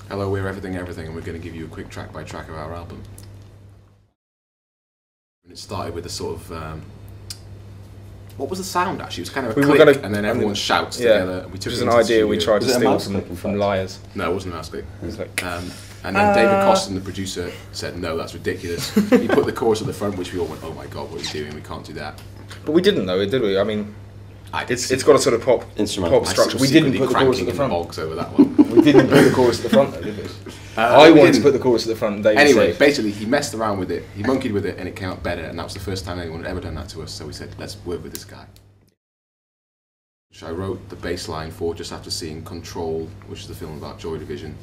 Hello, we're Everything Everything, and we're going to give you a quick track by track of our album. And it started with a sort of what was the sound actually? It was kind of a click, and then everyone shouts together. And we took it an idea we tried to steal from Liars. No, it wasn't a mouse click. It was like, and then David Costin, the producer, said, "No, that's ridiculous." He put the chorus at the front, which we all went, "Oh my god, what are you doing? We can't do that." But we didn't though, did we? I mean, it's got a sort of pop structure. We didn't put the chorus at the front. Over that one. We didn't put the chorus at the front, though, did we? I wanted to put the chorus at the front. And David anyway, said, basically, he messed around with it. He monkeyed with it, and it came out better. And that was the first time anyone had ever done that to us. So we said, "Let's work with this guy." Which I wrote the bass line for just after seeing Control, which is the film about Joy Division.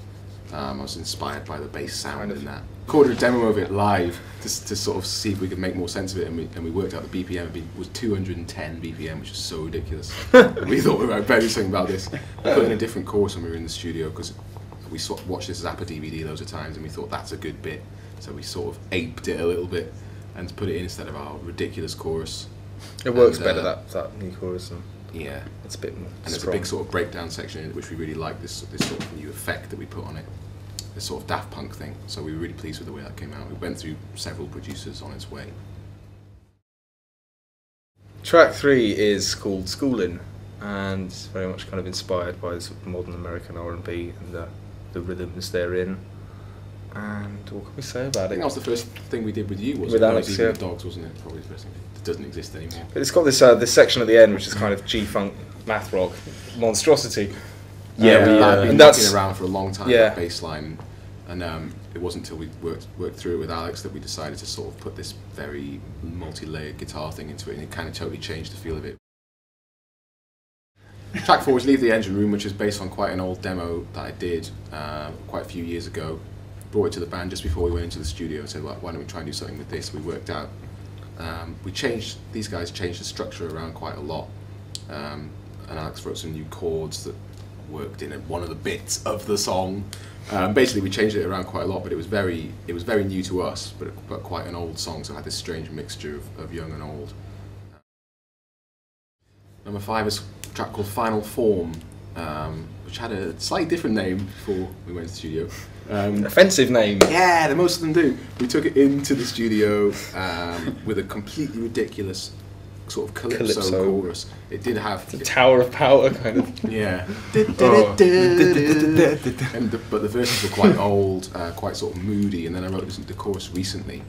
I was inspired by the bass sound in that. Recorded a demo of it live to sort of see if we could make more sense of it, and we worked out the BPM. It was 210 BPM, which is so ridiculous. We thought we were better something about this. We put in a different chorus when we were in the studio because we watched this Zappa DVD loads of times, and we thought that's a good bit. So we sort of aped it a little bit and put it in instead of our ridiculous chorus. It works better that new chorus. Yeah, it's a bit more. And there's a big sort of breakdown section in it, which we really like. This sort of new effect that we put on it, this sort of Daft Punk thing. So we were really pleased with the way that came out. We went through several producers on its way. Track 3 is called Schoolin, and it's very much kind of inspired by sort of modern American R&B and the rhythms therein. And what can we say about it? I think that was the first thing we did with you, wasn't it? With Alex, yeah. The Dogs, wasn't it? Probably the first thing. It doesn't exist anymore. But it's got this section at the end, which is kind of G-funk math rock monstrosity. Yeah, we've been looking around for a long time, yeah. That bass line, and it wasn't until we worked through it with Alex that we decided to sort of put this very multi-layered guitar thing into it, and it kind of totally changed the feel of it. Track 4 is Leave the Engine Room, which is based on quite an old demo that I did quite a few years ago. Brought it to the band just before we went into the studio and said, well, why don't we try and do something with this? We worked out. These guys changed the structure around quite a lot, and Alex wrote some new chords that worked in one of the bits of the song. Basically, we changed it around quite a lot, but it was very new to us, but quite an old song, so it had this strange mixture of young and old. Number 5 is a track called Final Form, which had a slightly different name before we went to the studio. Offensive name. Yeah, most of them do. We took it into the studio with a completely ridiculous sort of calypso chorus. It did have the Tower of Power kind of. Yeah. But the verses were quite old, quite sort of moody. And then I wrote the chorus recently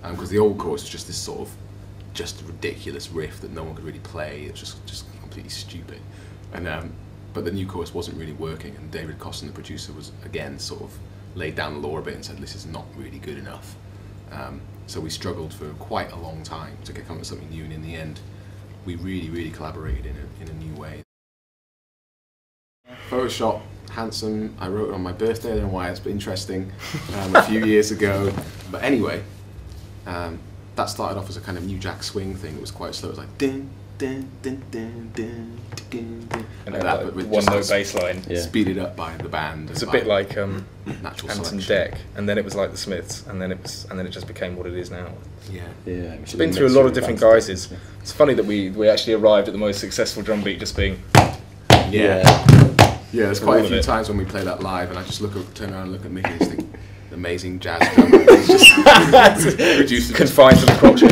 because the old chorus was just this sort of just ridiculous riff that no one could really play. It was just completely stupid. And but the new chorus wasn't really working. And David Costin, the producer, was again sort of laid down the law a bit and said this is not really good enough. So we struggled for quite a long time to come up with something new, and in the end we really collaborated in a new way. Photoshop, handsome. I wrote it on my birthday. I don't know why, it's interesting. A few years ago, but anyway, that started off as a kind of New Jack Swing thing. It was quite slow. It was like ding ding ding ding ding ding ding, and like that, but with one note bass line, speeded up by the band. It's a bit like Natural Anton Selection. Deck, and then it was like the Smiths, and then it just became what it is now. Yeah. It's been through a lot of different guises. It's funny that we actually arrived at the most successful drum beat just being. Yeah, there's quite a few times when we play that live, and I just turn around and look at Mickey and think, amazing jazz drummer. He's just confined to the crotch.